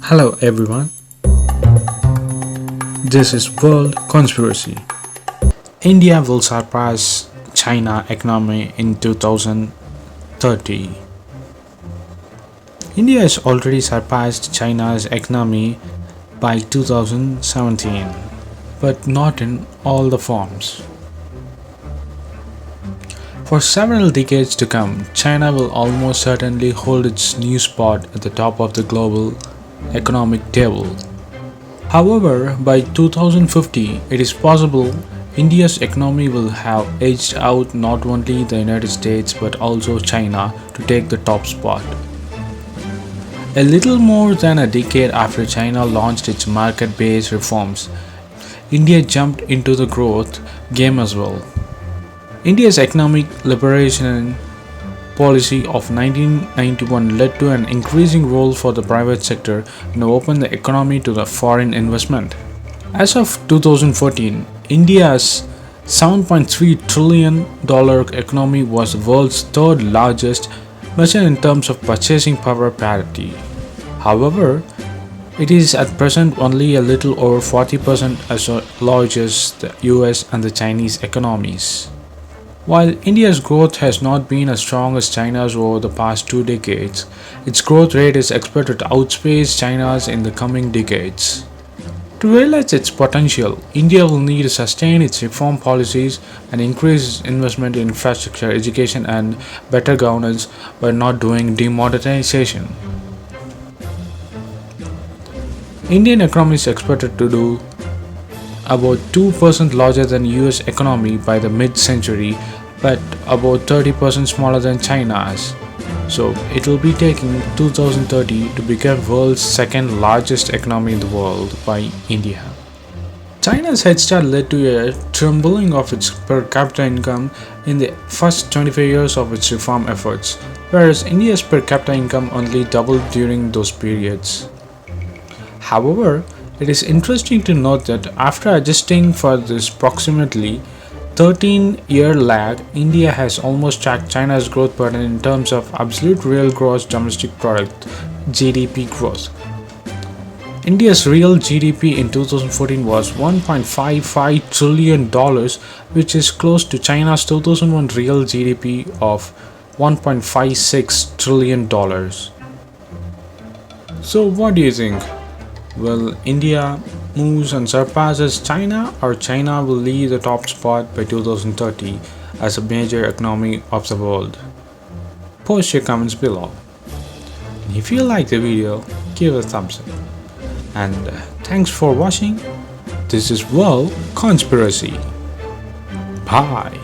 Hello everyone, this is World Conspiracy. India will surpass China economy in 2030. India has already surpassed China's economy by 2017, but not in all the forms. For several decades to come, China will almost certainly hold its new spot at the top of the global economic table. However, by 2050, it is possible India's economy will have edged out not only the United States but also China to take the top spot. A little more than a decade after China launched its market based reforms, India jumped into the growth game as well. India's economic liberalization policy of 1991 led to an increasing role for the private sector and opened the economy to the foreign investment. As of 2014, India's $7.3 trillion economy was the world's third largest, measured in terms of purchasing power parity. However, it is at present only a little over 40% as large as the US and the Chinese economies. While India's growth has not been as strong as China's over the past 2 decades, its growth rate is expected to outpace China's in the coming decades. To realize its potential, India will need to sustain its reform policies and increase its investment in infrastructure, education, and better governance by not doing demonetization. Indian economy is expected to do about 2% larger than US economy by the mid-century, but about 30% smaller than China's. So it will be taking 2030 to become world's second largest economy in the world by India. China's head start led to a tripling of its per capita income in the first 25 years of its reform efforts, whereas India's per capita income only doubled during those periods. However, it is interesting to note that after adjusting for this approximately 13-year lag, India has almost tracked China's growth pattern in terms of absolute real gross domestic product (GDP) growth. India's real GDP in 2014 was $1.55 trillion, which is close to China's 2001 real GDP of $1.56 trillion. So, what do you think? Will India moves and surpasses China, or China will leave the top spot by 2030 as a major economy of the world? Post your comments below. And if you like the video, give a thumbs up. And thanks for watching. This is World Conspiracy. Bye.